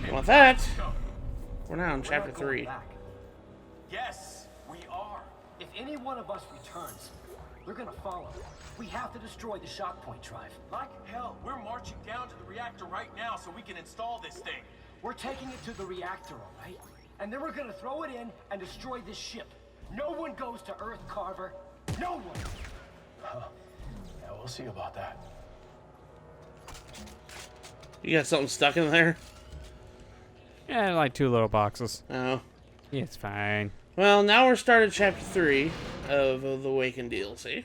And with that, we're now in chapter 3. Yes, we are. If any one of us returns, they're gonna follow. We have to destroy the shock point drive. Like hell, we're marching down to the reactor right now so we can install this thing. We're taking it to the reactor, all right? And then we're gonna throw it in and destroy this ship. No one goes to Earth, Carver. No one. Yeah, we'll see about that. You got something stuck in there? Yeah, like 2 little boxes. Oh. Yeah, it's fine. Well, now we're starting chapter 3 of the Awakened DLC.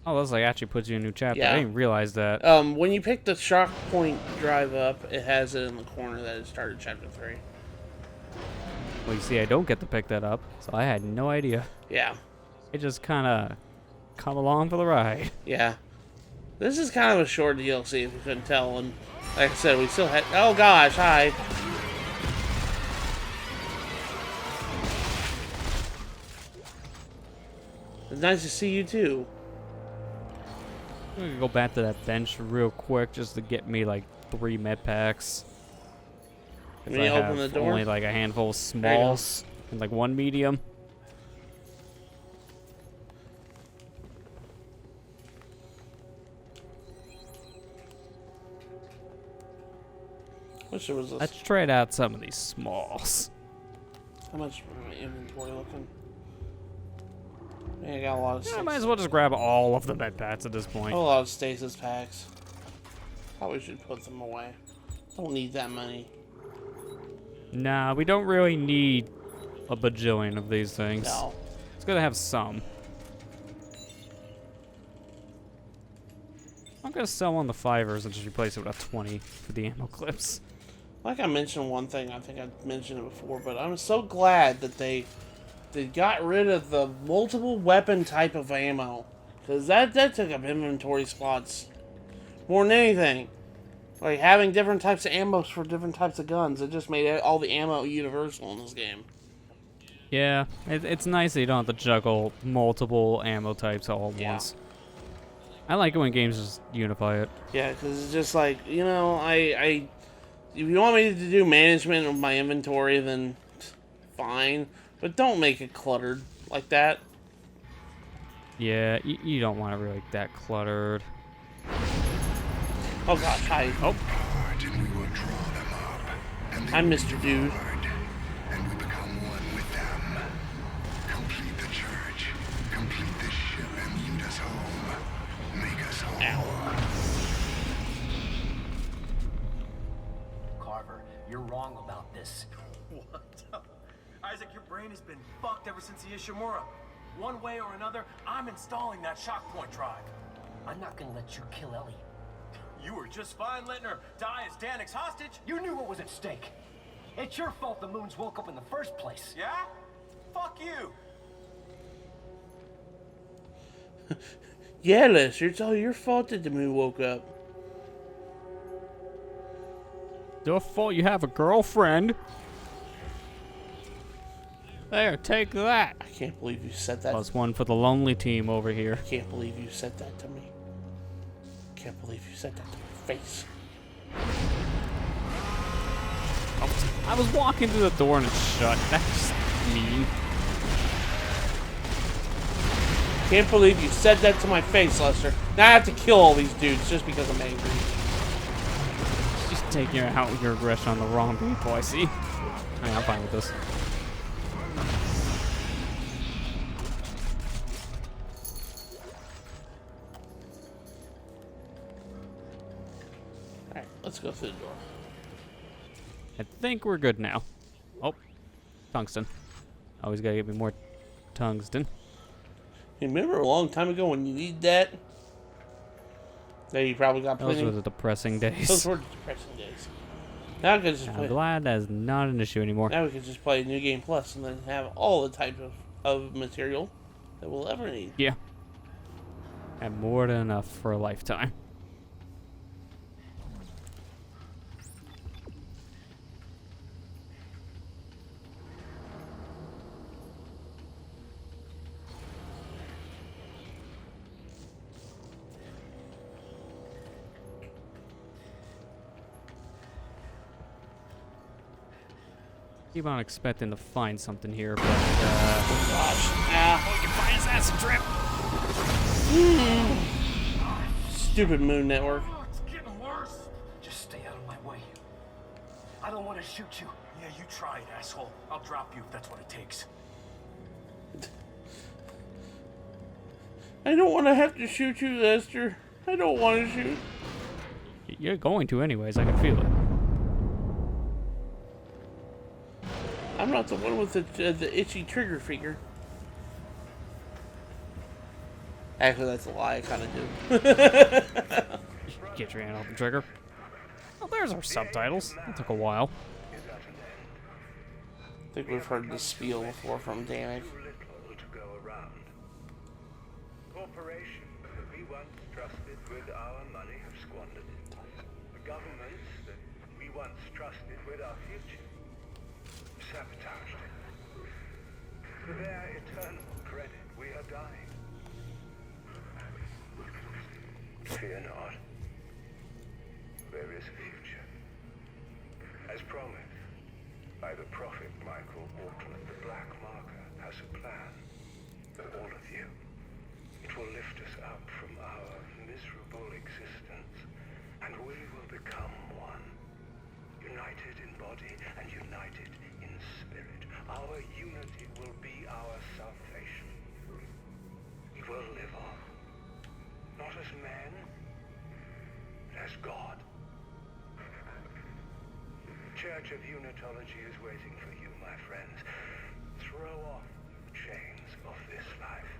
Oh, this like actually puts you in a new chapter. Yeah. I didn't realize that. When you pick the shock point drive up, it has it in the corner that it started chapter 3. Well, you see, I don't get to pick that up, so I had no idea. Yeah. It just kind of come along for the ride. Yeah. This is kind of a short DLC, if you couldn't tell. And like I said, we still had... Oh, gosh, hi. It's nice to see you, too. I'm gonna go back to that bench real quick just to get me like 3 med packs. Can we open the door? Only like a handful of smalls and like 1 medium. Wish there was a... Let's trade out some of these smalls. How much inventory looking? Man, I got a lot of... Yeah, I might as well just grab all of the med packs at this point. A lot of stasis packs. Probably should put them away. Don't need that many. Nah, we don't really need a bajillion of these things. No. It's gonna have some. I'm gonna sell one the 5ers and just replace it with a 20 for the ammo clips. Like I mentioned one thing, I think I mentioned it before, but I'm so glad that they got rid of the multiple weapon type of ammo. Because that took up inventory spots more than anything. Like having different types of ammo for different types of guns, it just made all the ammo universal in this game. Yeah, it's nice that you don't have to juggle multiple ammo types all at once. I like it when games just unify it. Yeah, because it's just like, you know, if you want me to do management of my inventory, then fine. But don't make it cluttered like that. Yeah, you don't want it really that cluttered. Oh gosh, hi. Oh. I'm Mr. Dude. And we become one with them. Complete the church, complete the ship, and lead us home. Make us whole. Carver, you're wrong about this. What? Isaac, your brain has been fucked ever since the Ishimura. One way or another, I'm installing that shock point drive. I'm not gonna let you kill Ellie. You were just fine letting her die as Danik's hostage. You knew what was at stake. It's your fault the Moons woke up in the first place. Yeah? Fuck you. Yeah, Lester, it's all your fault that the moon woke up. Your fault you have a girlfriend. There, take that. I can't believe you said that. +1 for the lonely team over here. I can't believe you said that to me. Can't believe you said that to my face. I was walking through the door and it shut. That's mean. Can't believe you said that to my face, Lester. Now I have to kill all these dudes just because I'm angry. Just taking out your aggression on the wrong people, I see. I'm fine with this. Alright, let's go through the door. I think we're good now. Oh, tungsten. Always gotta give me more tungsten. You remember a long time ago when you need that? Yeah, you probably got plenty. Those were the depressing days. Those were the depressing days. Now we can just I'm play. glad that's not an issue anymore. Now we can just play New Game Plus and then have all the type of material that we'll ever need. Yeah. And more than enough for a lifetime. Keep on expecting to find something here, but Gosh. Ah. we can find his acid trip. Stupid Moon Network. Oh, it's getting worse. Just stay out of my way. I don't want to shoot you. Yeah, you try it, asshole. I'll drop you if that's what it takes. I don't want to have to shoot you, Lester. I don't want to shoot. You're going to anyways. I can feel it. I'm not the one with the itchy trigger finger. Actually, that's a lie. I kind of do. Get your hand off the trigger. Oh, there's our subtitles. That took a while. I think we've heard this spiel before from Danik. Little to go around. Corporations that we once trusted with our money have squandered it. The governments that we once trusted with our future sabotaged it. For their eternal credit, we are dying. Fear not. There is a future. As promised by the prophet Michael Ortland, the Black Marker has a plan for all of you. It will lift us up from our miserable existence, and we will become one. United in body and united in spirit. Our unity will be our salvation. We will live on, not as men, but as God. The Church of Unitology is waiting for you, my friends. Throw off the chains of this life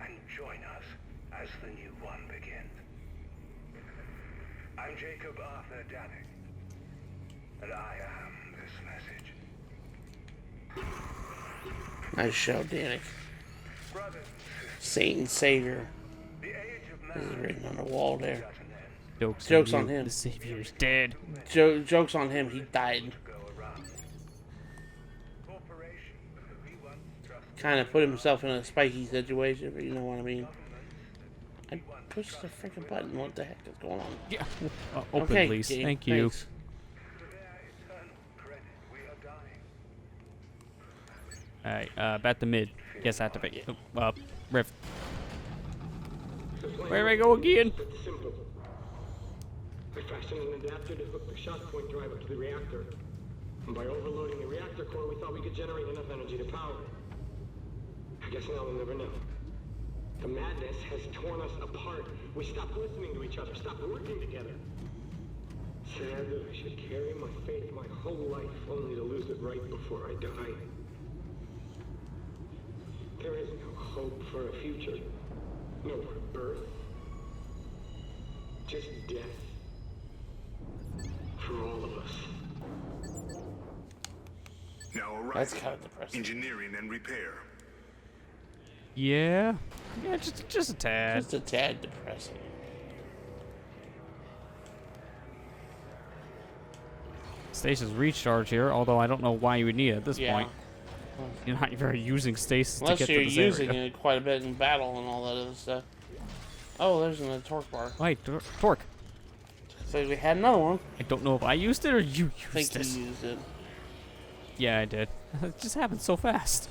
and join us as the new one begins. I'm Jacob Arthur Danik, and I am this message. Nice show, Danik. Brothers and sisters, Satan Savior. the age of This is man written on the wall there. is at an end. Joke's on you. him. The Savior's dead. Joke's on him. He died. Go around. Corporations that we once trusted, Kind of put himself in a spiky situation, but you know what I mean. I pushed the freaking button. What the heck is going on? Yeah. Open, Okay, please. Gabe, Thank you. thanks. for their eternal credit, we are dying. Alright, bat the mid. Yes, activate. Oh, rift. Where do I go again? It's simple. I fashioned an adapter to hook the shock point drive up to the reactor. And by overloading the reactor core, we thought we could generate enough energy to power it. I guess now we'll never know. The madness has torn us apart. We stopped listening to each other, stopped working together. Sad that I should carry my faith my whole life only to lose it right before I die. There is no hope for a future. No more birth. Just death. For all of us. Now arriving. That's kind of depressing. Engineering and repair. Yeah. Yeah, just a tad. Just a tad depressing. Stasis recharge here, although I don't know why you would need it at this Yeah. point. You're not very using stasis Unless to get you're to this using area. it quite a bit in battle and all that other stuff. Oh, there's another torque bar. Wait, torque. So we had another one. I don't know if I used it or you I used think it. you used it. Yeah, I did. It just happened so fast.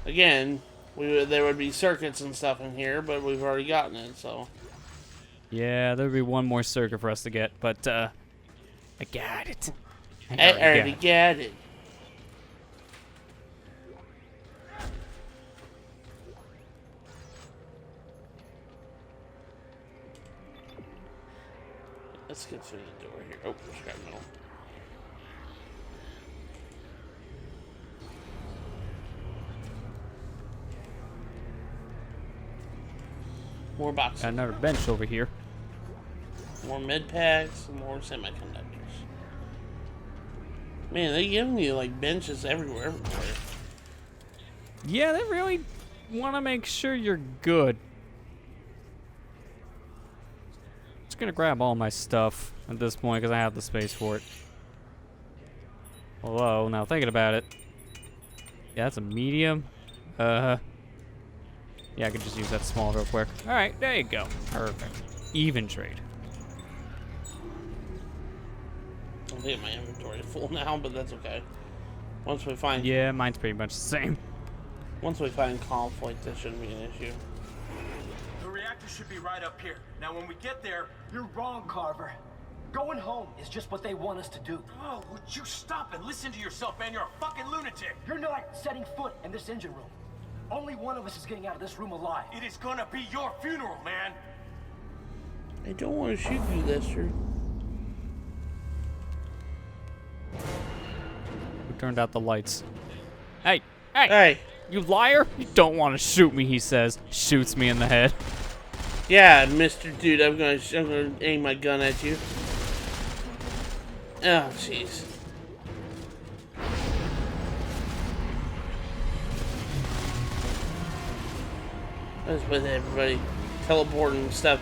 Again, there would be circuits and stuff in here, but we've already gotten it, so. Yeah, there'd be one more circuit for us to get, but I got it. I already got it. Let's get through the door here. Oh, scrap metal. More boxes. Got another bench over here. More mid packs, more semiconductors. Man, they giving you like benches everywhere. Yeah, they really want to make sure you're good. Just gonna grab all my stuff at this point because I have the space for it. Although, now thinking about it, yeah, that's a medium. Yeah, I could just use that small real quick. All right, there you go. Perfect. Even trade. I think my inventory is full now, but that's okay. Once we find Yeah, mine's pretty much the same. once we find conflict, that shouldn't be an issue. The reactor should be right up here. Now, when we get there... You're wrong, Carver. Going home is just what they want us to do. Oh, would you stop and listen to yourself, man? You're a fucking lunatic. You're not setting foot in this engine room. Only one of us is getting out of this room alive. It is gonna be your funeral, man. I don't want to shoot you, Lester. Who turned out the lights? Hey, hey, Hey. you liar! You don't want to shoot me, he says. Shoots me in the head. Yeah, Mr. Dude, I'm gonna aim my gun at you. Oh, jeez. What's with everybody teleporting and stuff?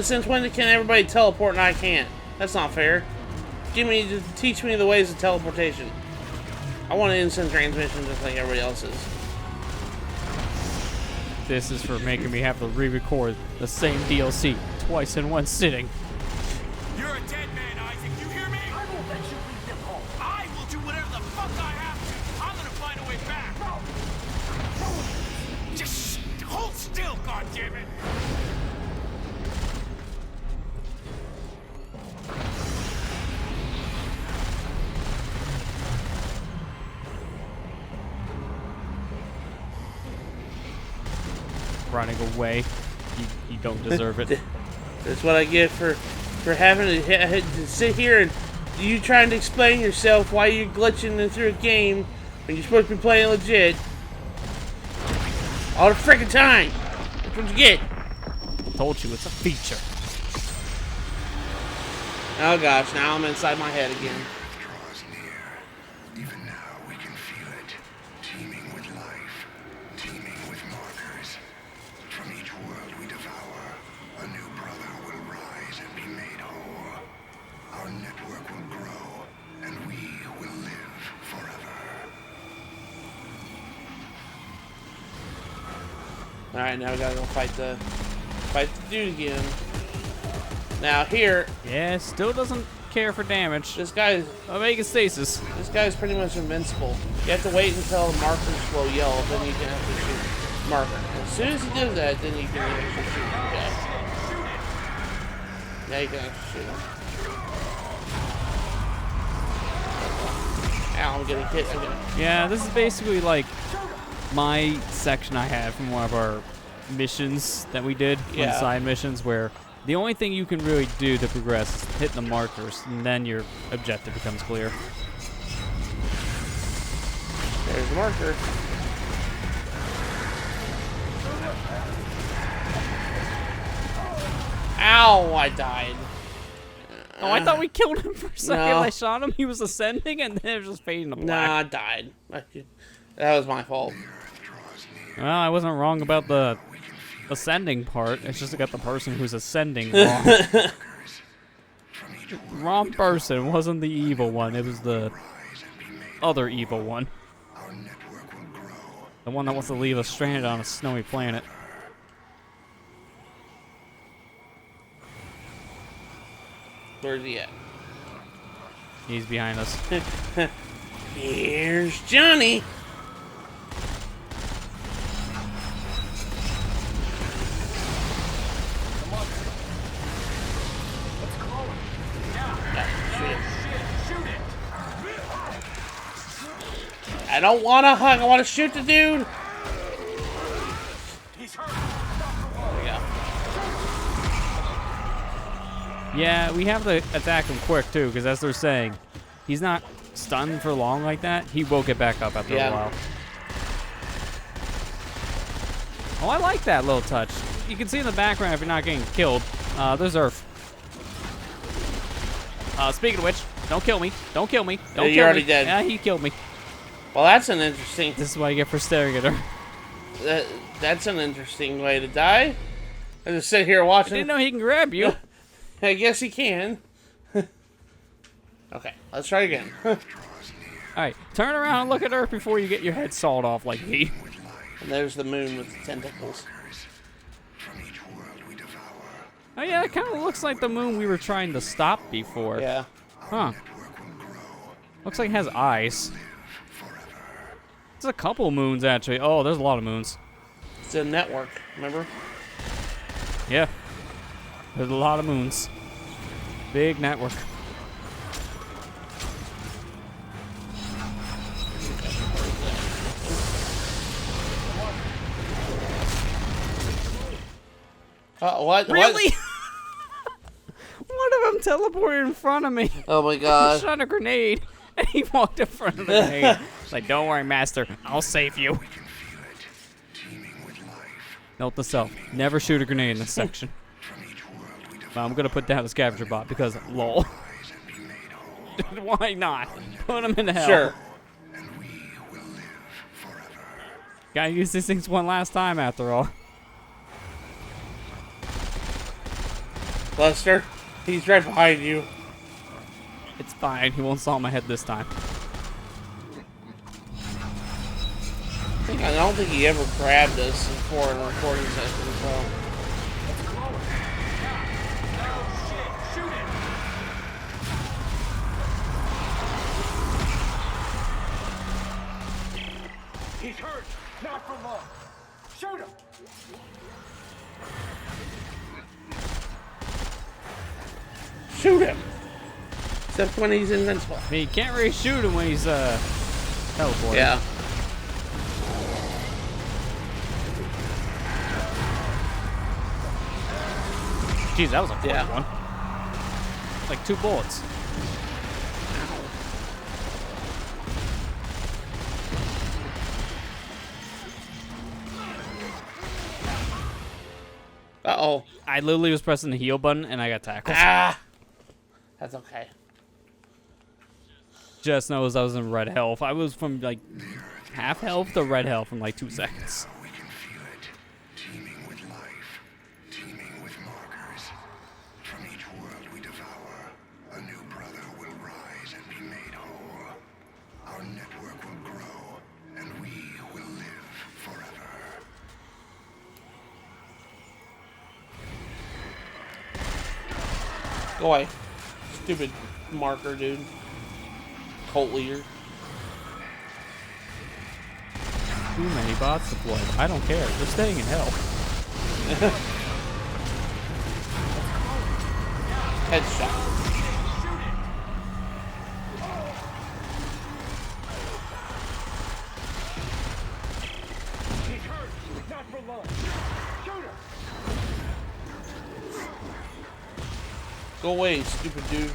Since when can everybody teleport and I can't? That's not fair. Teach me the ways of teleportation. I want an instant transmission just like everybody else's. This is for making me have to re-record the same DLC twice in one sitting. You're a dead man, Isaac. You hear me? I won't let you leave them home. I will do whatever the fuck I have to. I'm gonna find a way back. Just hold still, goddammit. Running away. You don't deserve it. That's what I get for having to sit here and you trying to explain yourself why you're glitching through a game when you're supposed to be playing legit. All the freaking time. That's what you get. Told you it's a feature. Oh gosh, now I'm inside my head again. Draws near. Even now we can feel it, teeming with life, teeming with markers. From each world we devour, a new brother will rise and be made whole. Our network will grow, and we will live forever. Alright, now we gotta go fight the dude again. Now here, Yeah, still doesn't care for damage. this guy's Omega stasis. pretty much invincible. You have to wait until the markers glow yellow, then you can actually shoot marker. As soon as he does that, then you can actually shoot the guy. Now you can actually shoot him. Ow, I'm getting hit. Yeah, this is basically like my section I had from one of our missions that we did, one of the Yeah. side missions, where the only thing you can really do to progress is hit the markers, and then your objective becomes clear. There's the marker. Ow, I died. Oh, I thought we killed him for a second. No. I shot him, he was ascending, and then it was just fading to Nah, black. I died. That was my fault. Well, I wasn't wrong about the ascending part. It's just I got the person who's ascending wrong. Wrong person. It wasn't the evil one. It was the other evil one. The one that wants to leave us stranded on a snowy planet. Where's he at? He's behind us. Here's Johnny. I don't want to hug. I want to shoot the dude. He's hurt. There we go. Yeah, we have to attack him quick, too, because as they're saying, he's not stunned for long like that. He will get back up after a while. Oh, I like that little touch. You can see in the background if you're not getting killed. There's Earth. Speaking of which, don't kill me. Don't kill me. Don't kill me. You're already dead. Yeah, he killed me. Well, that's an interesting. This is what I get for staring at her. That's an interesting way to die. I just sit here I watching. didn't know he can grab you. I guess he can. Okay, let's try again. Alright, turn around and look at Earth before you get your head sawed off like me. And there's the moon with the tentacles. Oh yeah, it kind of looks like the moon we were trying to stop before. Yeah. Huh. Looks like it has eyes. There's a couple moons, actually. Oh, there's a lot of moons. It's a network, remember? Yeah. There's a lot of moons. Big network. What? Really? One of them teleported in front of me. Oh my I god. shot a grenade, and he walked in front of the grenade. Like, don't worry, Master. I'll save you. Note to self. Never shoot a grenade in this section. But I'm going to put down the scavenger bot because, lol. Why not? Put him in hell. Sure. Gotta use these things one last time, after all. Lester, he's right behind you. It's fine. He won't saw my head this time. I don't think he ever grabbed us before in a recording session, so. He's hurt. Not for long. Shoot him. Shoot him! Except when he's invincible. I mean, you can't really shoot him when he's, teleporting. Yeah. Jeez, that was a quick Yeah. one. Like 2 bullets. Uh-oh. I literally was pressing the heal button and I got tackled. Ah! That's okay. Just knows I was in red health. I was from like half health to red health in like 2 seconds. We can feel it, teeming with life, teeming with markers. From each world we devour, a new brother will rise and be made whole. Our network will grow, and we will live forever. Go away. Stupid marker, dude. Cult leader. Too many bots deployed. I don't care. They're staying in hell. Headshot. He's hurt. Not for long. Shoot him. Go away, stupid dude.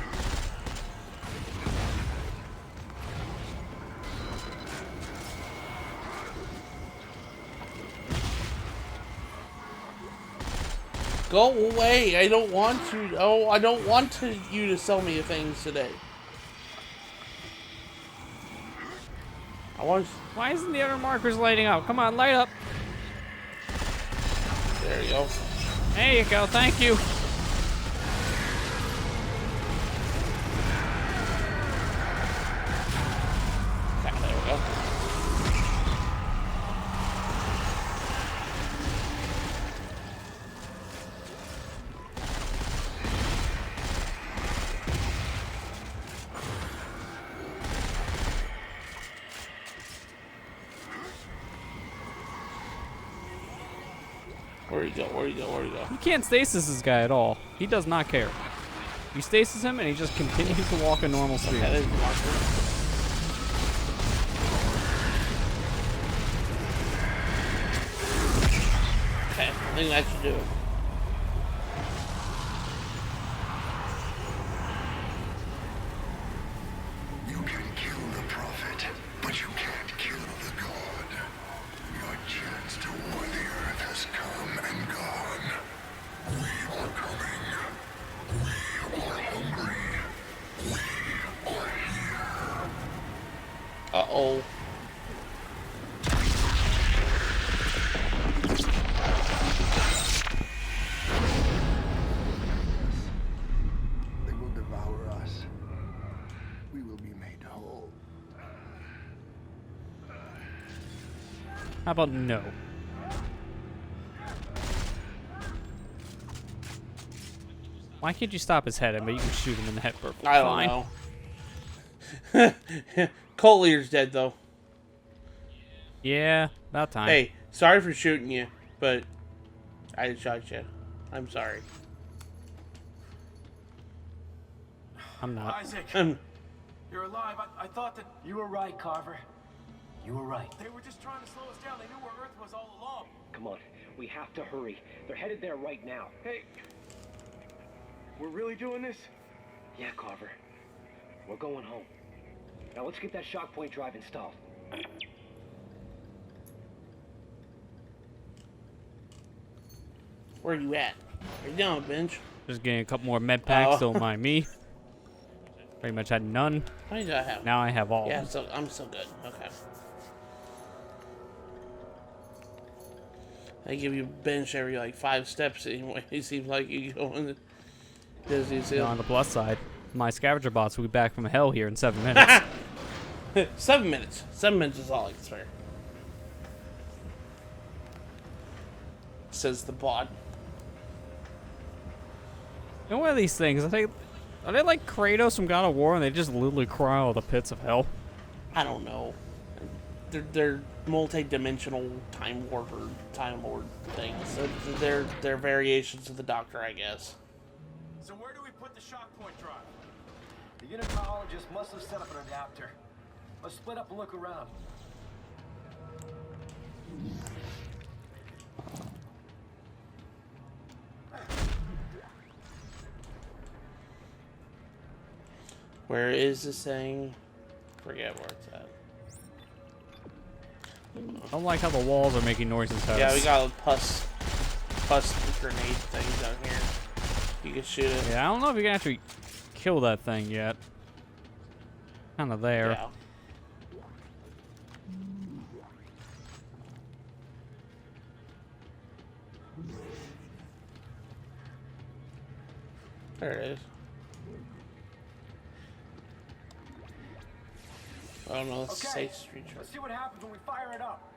Go away! I don't want you. Oh, I don't want you to sell me things today. I want. Why isn't the other markers lighting up? Come on, light up. There you go. There you go. Thank you. Okay, there we go. Where'd he go? Where'd he go? Where'd he go? You can't stasis this guy at all. He does not care. You stasis him and he just continues to walk a normal speed. That is marker. Okay, I think that should do it. You can kill the prophet, but you can't kill the god. Your chance to war the earth has come and gone. We are coming. We are hungry. We are here. Uh-oh. They will devour us. We will be made whole. How about no? Why can't you stop his head? I mean, you can shoot him in the head perfectly. I don't know. Cult leader's dead, though. Yeah, about time. Hey, sorry for shooting you, but I shot you. I'm sorry. I'm not. Isaac, Um, you're alive. I thought that You were right, Carver. You were right. they were just trying to slow us down. They knew where Earth was all along. Come on, we have to hurry. They're headed there right now. Hey, we're really doing this? Yeah, Carver. We're going home. Now let's get that shock point drive installed. where you at? Where you down, bench? Just getting a couple more med packs, Oh. don't mind me. Pretty much had none. How many do I have? Now I have all. Yeah, so I'm so good. Okay. I give you a bench every like 5 steps anyway. It seems like you go in the Disney You know, seal. on the plus side, my scavenger bots will be back from hell here in 7 minutes. 7 minutes. 7 minutes is all I can spare. Says the bot. You know, one of these things, are they like Kratos from God of War and they just literally cry out of the pits of hell? I don't know. They're multi-dimensional time warp or time lord things. So they're variations of the Doctor, I guess. So where do we put the shock point drive? The unitologist must have set up an adapter. Let's split up and look around. Where is this thing? Forget where it's at. I don't like how the walls are making noises. Yeah, we got a pus grenade things out here. You can shoot it. Yeah, I don't know if you can actually kill that thing yet. Kind of there. Yeah. There it is. I don't know, let's Okay, say street let's see what happens when we fire it up.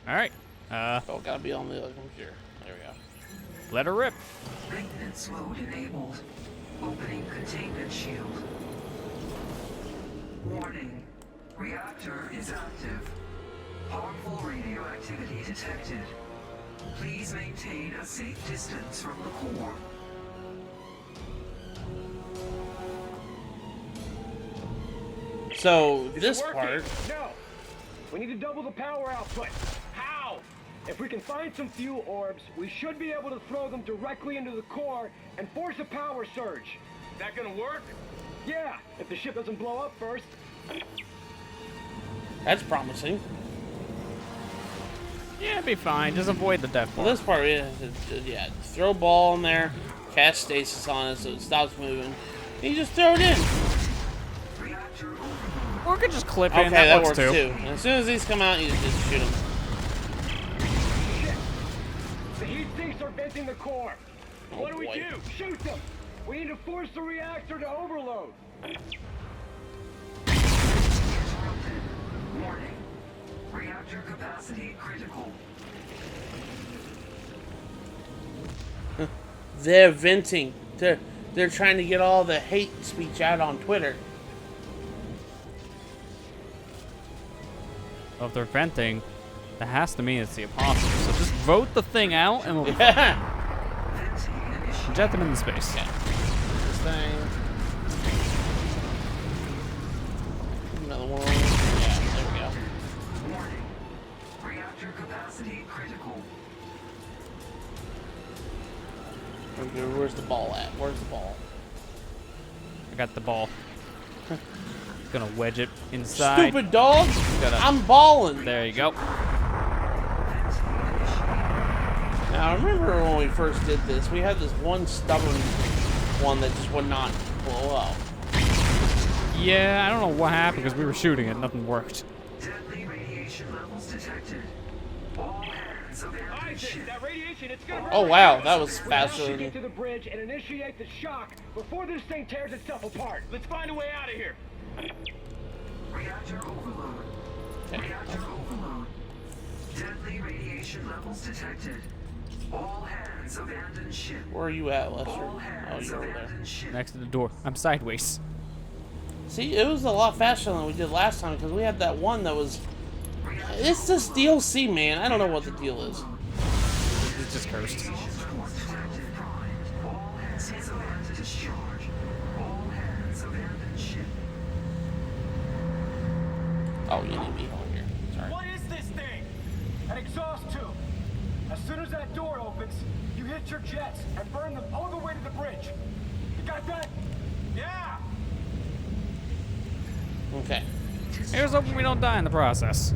All right. Oh, gotta be on the other computer. There we go. Let her rip. Maintenance mode enabled. Opening containment shield. Warning. Reactor is active. Harmful radioactivity detected. Please maintain a safe distance from the core. So, Is it this working? part... No. We need to double the power output. How? If we can find some fuel orbs, we should be able to throw them directly into the core and force a power surge. That gonna work? Yeah, if the ship doesn't blow up first. That's promising. Yeah, it'd be fine. Just avoid the death Well, part. this part, yeah, throw a ball in there, cast stasis on it so it stops moving. And you just throw it in. Reactor overload. Or we could just clip Okay, in. that works works too. too. And as soon as these come out, you just shoot them. Shit. The heat sinks are venting the core. Oh, What do we boy. do? Shoot them. We need to force the reactor to overload. Interrupted. Warning. Reactor capacity critical. They're venting. They're trying to get all the hate speech out on Twitter. Well, if they're venting, that has to mean it's the apostles. So just vote the thing out and we'll Yeah. Venting initiated. jet them into space. This thing. Another one. Yeah, there we go. Warning. Reactor capacity critical. Okay, where's the ball at? Where's the ball? I got the ball. Gonna wedge it inside. Stupid dog! Gotta- I'm balling. There you go. Now, I remember when we first did this, we had this one stubborn one that just would not blow up. Yeah, I don't know what happened because we were shooting it. Nothing worked. Deadly radiation levels detected. All hands abandon Isaac, ship. that radiation, it's gonna Oh, wow, that was We have faster to than... get to the bridge and initiate the shock before this thing tears itself apart. Let's find a way out of here. Reactor overload. Reactor overload. Deadly radiation levels detected. All hands abandon ship. Where are you at, Lester? All Oh, hands you're over there. abandon ship. Next to the door. I'm sideways. See, it was a lot faster than we did last time because we had that one that was. It's this DLC, man. I don't know what the deal is. It's just cursed. All hands abandon discharge. All hands abandon ship. Oh, you need me over here. Sorry. What is this thing? An exhaust tube. As soon as that door opens, you hit your jets and burn them all the way to the bridge. You got that? Yeah! Okay. Here's hoping we don't die in the process.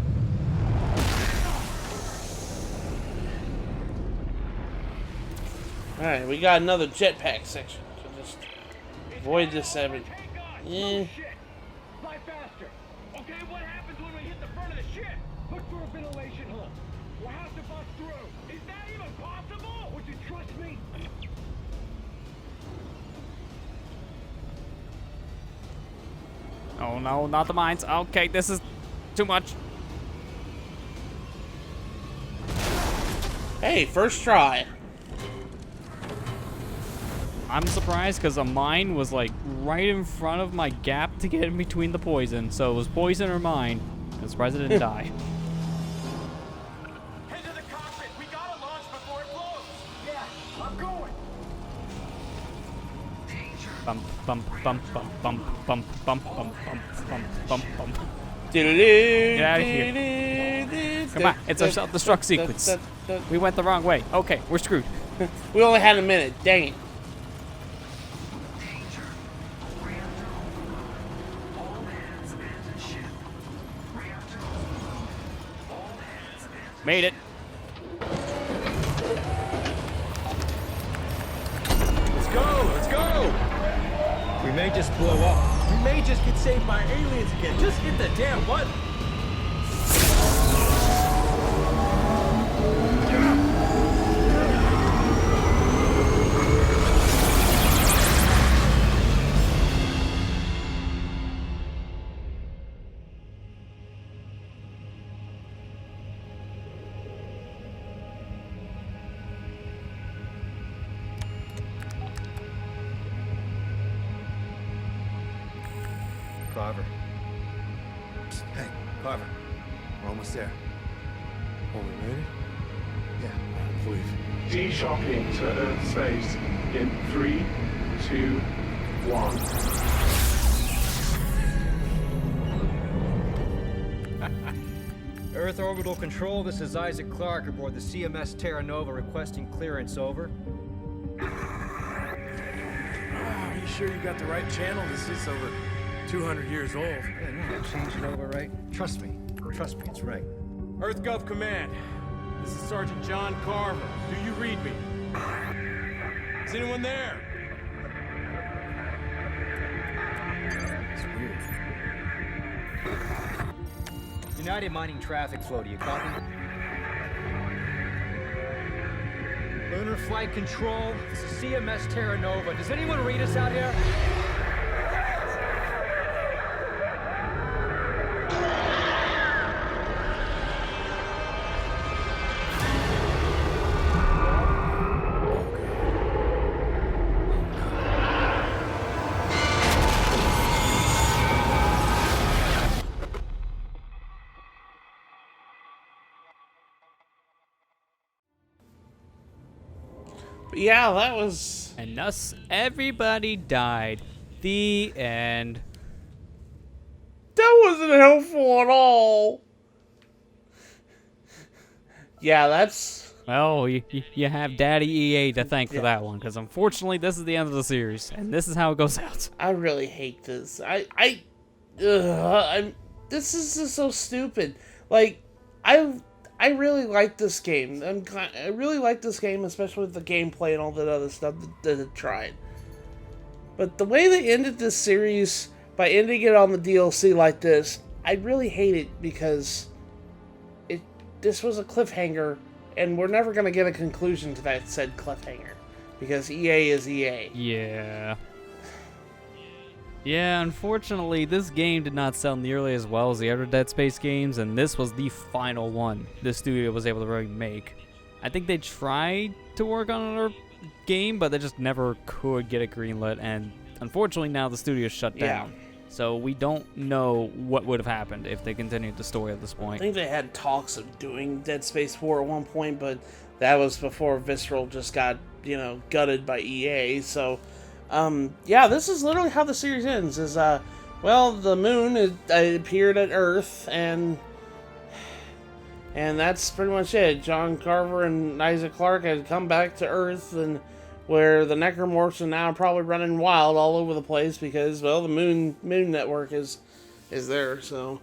Alright, we got another jetpack section. So just avoid this every. Eh. Fly faster. Okay, what happens when we hit the front of the ship? Look for a ventilation hole. We'll have to bust through. Is that even possible? Would you trust me? Oh no, not the mines. Okay, this is too much. Hey, first try. I'm surprised because a mine was like right in front of my gap to get in between the poison. So it was poison or mine. I'm surprised it didn't die. Head to the cockpit. We gotta launch before it blows. Yeah, I'm going. Bump, bump, bump, bump, bump, bump, bump, bump, bump, bump, bump. Get out of here. Come on, it's our self-destruct sequence. We went the wrong way. Okay, we're screwed. We only had a minute. Dang it. Danger. Reactor overload. All hands abandon ship. Reactor overload. All hands abandon. Made it. Let's go. Let's go. We may just blow up. We may just get saved by aliens again. Just hit the damn button. Carver. Hey, Carver. We're almost there. Oh, we made it? Yeah, please. De-shocking to Earth space in 3, 2, 1. Earth Orbital Control, this is Isaac Clarke aboard the CMS Terra Nova requesting clearance, over. Are you sure you got the right channel? This is over 200 years old. Yeah, no, I changed it over, right? Trust me, it's right. Earth Gov Command. This is Sergeant John Carver. Do you read me? Is anyone there? It's weird. United Mining Traffic Flow, do you copy? Lunar Flight Control, this is CMS Terra Nova. Does anyone read us out here? Yeah, that was. And thus, everybody died. The end. That wasn't helpful at all. Yeah, that's. Well, you have Daddy EA to thank for that one, because unfortunately, this is the end of the series, and this is how it goes out. I really hate this. I'm. This is just so stupid. Like, I really like this game. I really like this game, especially with the gameplay and all that other stuff that it tried. But the way they ended this series by ending it on the DLC like this, I really hate it because this was a cliffhanger, and we're never going to get a conclusion to that said cliffhanger because EA is EA. Yeah. Yeah, unfortunately, this game did not sell nearly as well as the other Dead Space games, and this was the final one the studio was able to really make. I think they tried to work on another game, but they just never could get it greenlit, and unfortunately now the studio shut down. So we don't know what would have happened if they continued the story at this I point. think they had talks of doing Dead Space 4 at one point, but that was before Visceral just got, gutted by EA. So, yeah, this is literally how the series ends. Is well, the moon appeared at Earth, and that's pretty much it. John Carver and Isaac Clarke had come back to Earth, and where the necromorphs are now probably running wild all over the place because, well, the moon network is there. So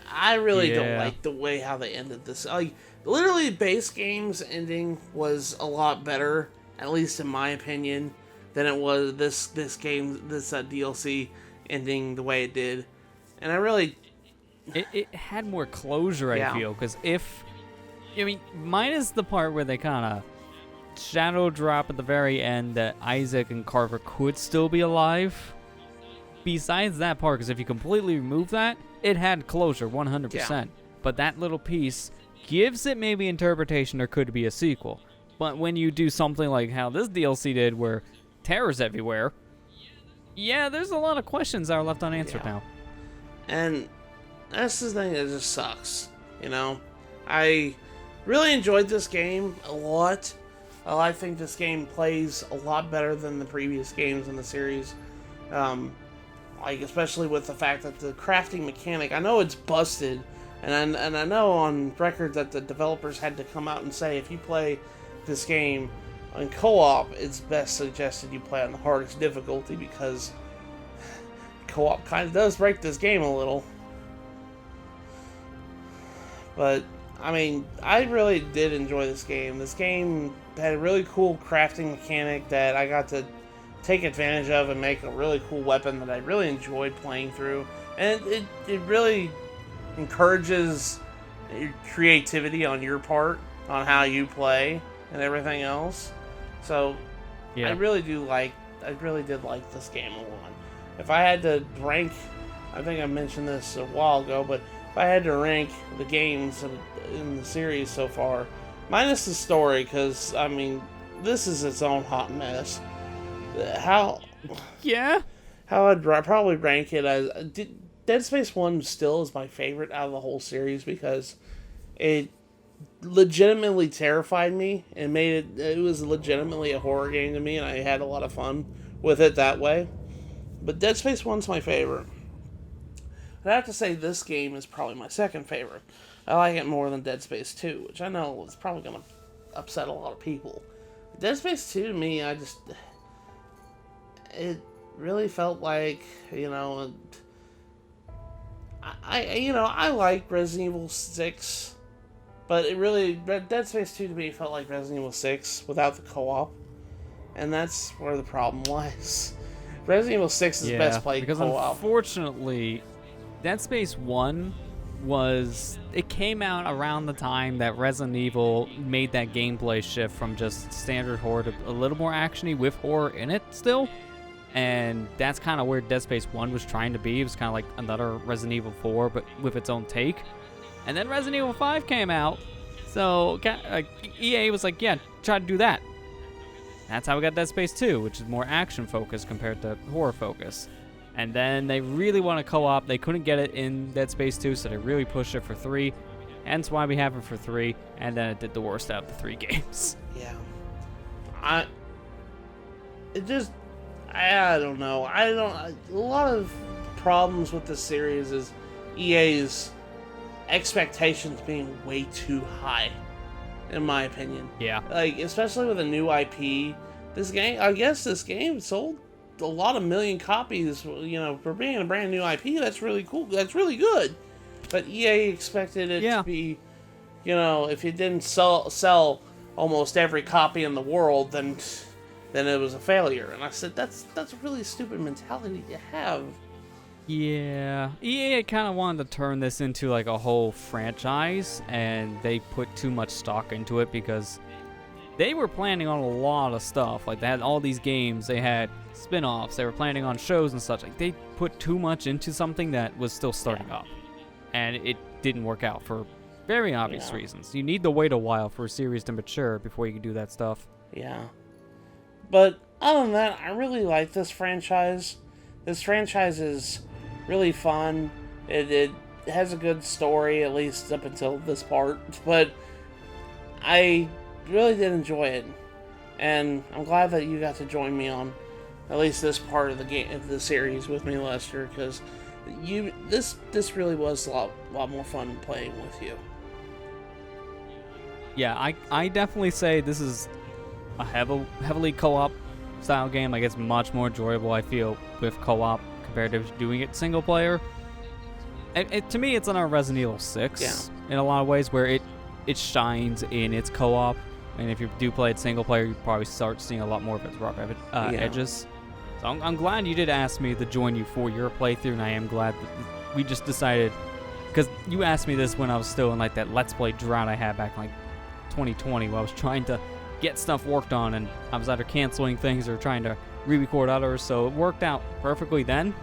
I really don't like the way how they ended this. Like, literally, base game's ending was a lot better, at least in my opinion, than it was this DLC ending the way it did. And I really... It had more closure, I feel, because minus the part where they kind of shadow drop at the very end that Isaac and Carver could still be alive. Besides that part, because if you completely remove that, it had closure 100%. Yeah. But that little piece gives it maybe interpretation there could be a sequel. But when you do something like how this DLC did, where terror's everywhere, there's a lot of questions that are left unanswered now. And that's the thing that just sucks. I really enjoyed this game a lot. I think this game plays a lot better than the previous games in the series. Especially with the fact that the crafting mechanic, I know it's busted, and I know on record that the developers had to come out and say if you play this game on co-op, it's best suggested you play on the hardest difficulty because co-op kind of does break this game a little. But, I really did enjoy this game. This game had a really cool crafting mechanic that I got to take advantage of and make a really cool weapon that I really enjoyed playing through. And it really encourages creativity on your part, on how you play and everything else. So, I really did like this game a lot. If I had to rank, I think I mentioned this a while ago, but if I had to rank the games in the series so far, minus the story, because, this is its own hot mess. How I'd probably rank it as... Dead Space 1 still is my favorite out of the whole series because it legitimately terrified me and made it was legitimately a horror game to me, and I had a lot of fun with it that way. But Dead Space 1's my favorite. I'd have to say this game is probably my second favorite. I like it more than Dead Space 2, which I know is probably going to upset a lot of people. Dead Space 2 to me, it really felt like, I like Resident Evil 6, but Dead Space 2 to me felt like Resident Evil 6 without the co-op, and that's where the problem was. Resident Evil 6 is best played co-op. Because unfortunately, Dead Space 1 it came out around the time that Resident Evil made that gameplay shift from just standard horror to a little more actiony with horror in it still. And that's kind of where Dead Space 1 was trying to be. It was kind of like another Resident Evil 4, but with its own take. And then Resident Evil 5 came out, so EA was like, yeah, try to do that. That's how we got Dead Space 2, which is more action-focused compared to horror-focused. And then they really want to co-op. They couldn't get it in Dead Space 2, so they really pushed it for 3. Hence why we have it for 3, and then it did the worst out of the 3 games. Yeah. I don't know. A lot of problems with this series is EA's expectations being way too high, in my opinion. Yeah. Especially with a new IP. This game sold a lot of million copies, for being a brand new IP. That's really cool. That's really good. But EA expected it to be, if it didn't sell almost every copy in the world, then it was a failure. And I said, that's a really stupid mentality to have. Yeah. EA kind of wanted to turn this into like a whole franchise, and they put too much stock into it because they were planning on a lot of stuff. Like, they had all these games, they had spin-offs, they were planning on shows and such. Like, they put too much into something that was still starting up. And it didn't work out for very obvious reasons. You need to wait a while for a series to mature before you can do that stuff. Yeah. But other than that, I really like this franchise. This franchise is really fun. It has a good story, at least up until this part, but I really did enjoy it, and I'm glad that you got to join me on at least this part of the game, of the series, with me, Lester, because this really was a lot more fun playing with you. Yeah, I definitely say this is a heavily co-op style game. Like, it's much more enjoyable, I feel, with co-op compared to doing it single player. To me, it's on our Resident Evil 6 in a lot of ways, where it shines in its co-op. And if you do play it single player, you probably start seeing a lot more of its rough edges. So I'm glad you did ask me to join you for your playthrough, and I am glad that we just decided, because you asked me this when I was still in like that Let's Play drought I had back in like 2020, where I was trying to get stuff worked on, and I was either canceling things or trying to re-record others, so it worked out perfectly then.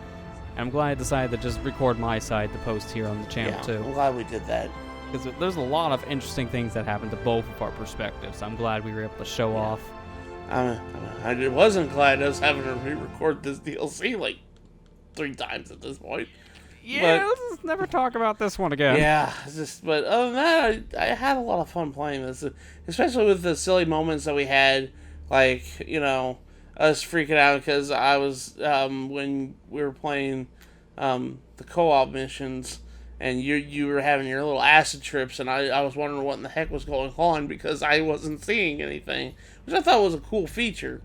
And I'm glad I decided to just record my side to post here on the channel too. I'm glad we did that. Because there's a lot of interesting things that happened to both of our perspectives. I'm glad we were able to show off. I wasn't glad I was having to re-record this DLC like 3 times at this point. Yeah, let's never talk about this one again. Yeah, but other than that, I had a lot of fun playing this, especially with the silly moments that we had, like, us freaking out because I was, when we were playing the co-op missions, and you were having your little acid trips, and I was wondering what in the heck was going on because I wasn't seeing anything, which I thought was a cool feature.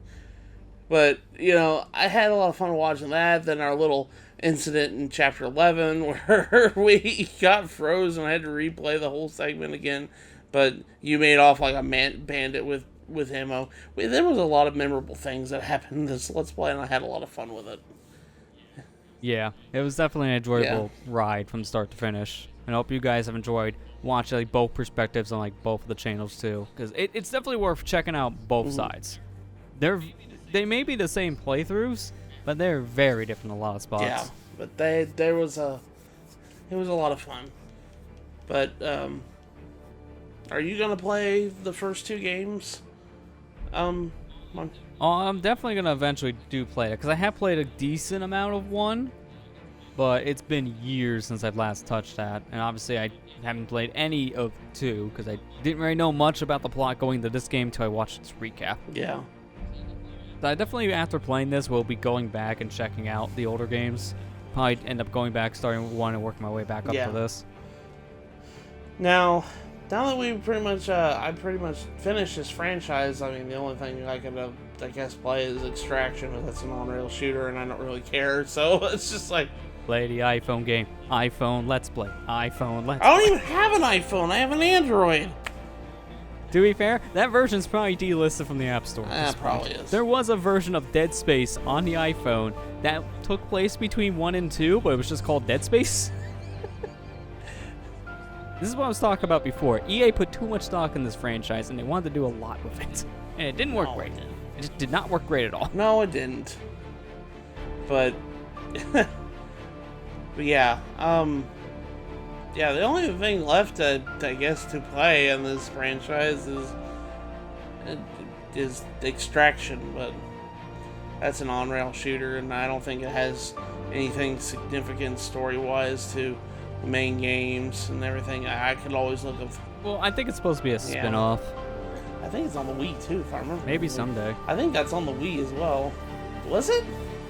But, I had a lot of fun watching that. Then our little incident in Chapter 11 where we got frozen and I had to replay the whole segment again. But you made off like a bandit with ammo. There was a lot of memorable things that happened in this Let's Play, and I had a lot of fun with it. Yeah, it was definitely an enjoyable ride from start to finish. And I hope you guys have enjoyed watching like both perspectives on like both of the channels too, because it's definitely worth checking out both sides. They may be the same playthroughs, but they're very different in a lot of spots. Yeah, but it was a lot of fun. But are you gonna play the first 2 games? I'm definitely gonna eventually play it, because I have played a decent amount of 1, but it's been years since I've last touched that, and obviously I haven't played any of 2 because I didn't really know much about the plot going into this game until I watched its recap. Yeah. So I definitely, after playing this, will be going back and checking out the older games. Probably end up going back, starting with 1 and working my way back up to this. Now that we I pretty much finished this franchise, I mean, the only thing I could, I guess, play is Extraction, but that's an on-rail shooter, and I don't really care, so it's just like... Play the iPhone game. iPhone Let's Play. iPhone Let's Play. I don't even have an iPhone, I have an Android! To be fair, that version's probably delisted from the App Store. Probably is. There was a version of Dead Space on the iPhone that took place between 1 and 2, but it was just called Dead Space. This is what I was talking about before. EA put too much stock in this franchise, and they wanted to do a lot with it. And it didn't work great. It just did not work great at all. No, it didn't. But... but yeah, the only thing left, I guess, to play in this franchise is Extraction, but that's an on-rail shooter, and I don't think it has anything significant story-wise to the main games and everything. I could always look up... Well, I think it's supposed to be a spin-off. I think it's on the Wii, too, if I remember. Maybe someday. I think that's on the Wii as well. Was it?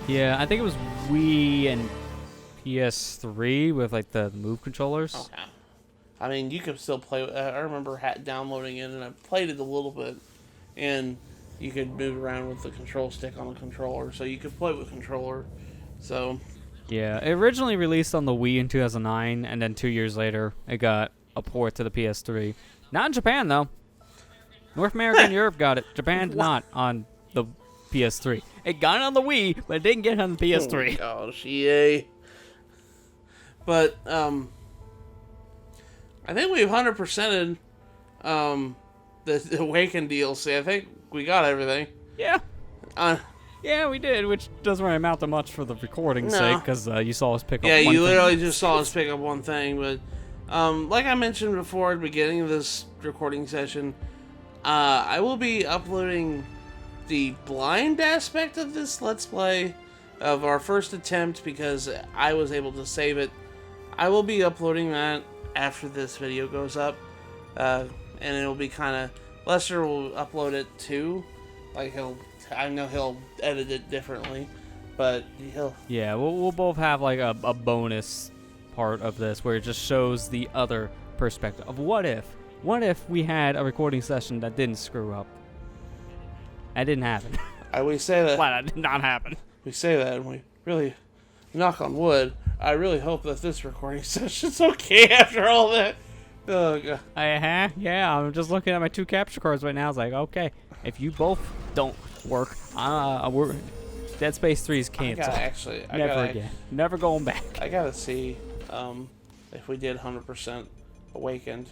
Yeah, I think it was Wii and PS3 with like the Move controllers. Okay. I mean, you could still play. I remember downloading it, and I played it a little bit, and you could move around with the control stick on the controller, so you could play with controller. So. Yeah, it originally released on the Wii in 2009, and then 2 years later, it got a port to the PS3. Not in Japan though. North America and Europe got it. Japan did not on the PS3. It got it on the Wii, but it didn't get it on the PS3. Oh gosh, EA. But, I think we've 100%ed, the Awaken DLC. I think we got everything. Yeah. Yeah, we did, which doesn't really amount to much for the recording's sake, because you saw us pick up one thing. Yeah, you literally just saw us pick up one thing, but, like I mentioned before at the beginning of this recording session, I will be uploading the blind aspect of this Let's Play of our first attempt because I was able to save it. I will be uploading that after this video goes up, and it'll be kind of Lester will upload it too. Like I know he'll edit it differently, but he'll. Yeah, we'll both have like a bonus part of this where it just shows the other perspective of what if we had a recording session that didn't screw up. That didn't happen. We say that. Well, that did not happen. We say that, and we really, knock on wood, I really hope that this recording session's okay after all that. Oh, God. Yeah, I'm just looking at my 2 capture cards right now. It's like, okay, if you both don't work, Dead Space 3 is canceled. Never again. Never going back. I gotta see if we did 100% Awakened.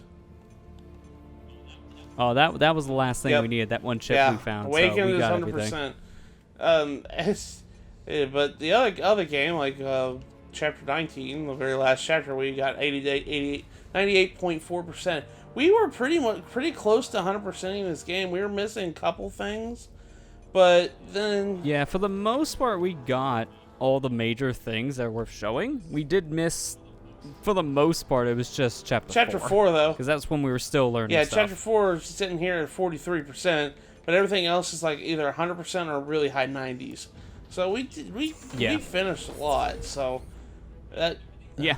Oh, that was the last thing we needed. That one chip we found. Awakened so we is got 100%. But the other game, like Chapter 19, the very last chapter, we got 98.4%. We were pretty close to 100% in this game. We were missing a couple things, but then for the most part, we got all the major things that are worth showing. We did miss. For the most part, it was just Chapter 4, though. Because that's when we were still learning stuff. Chapter 4 is sitting here at 43%, but everything else is like either 100% or really high 90s. So we finished a lot, so...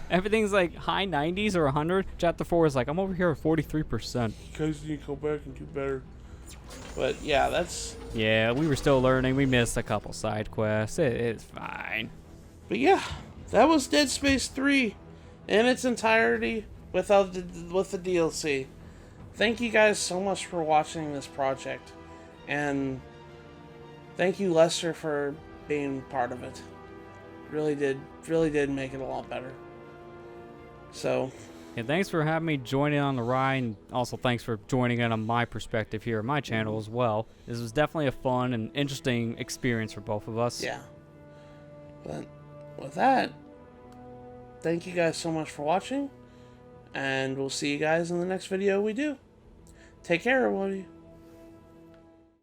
everything's like high 90s or 100. Chapter 4 is like, I'm over here at 43%. You guys need to go back and do better. But, yeah, that's... Yeah, we were still learning. We missed a couple side quests. It's fine. But, yeah, that was Dead Space 3. In its entirety, with the DLC. Thank you guys so much for watching this project, and thank you, Lester, for being part of it. Really did make it a lot better. So, thanks for having me join in on the ride, and also thanks for joining in on my perspective here on my channel as well. This was definitely a fun and interesting experience for both of us. Yeah. But with that, thank you guys so much for watching, and we'll see you guys in the next video we do. Take care, everybody.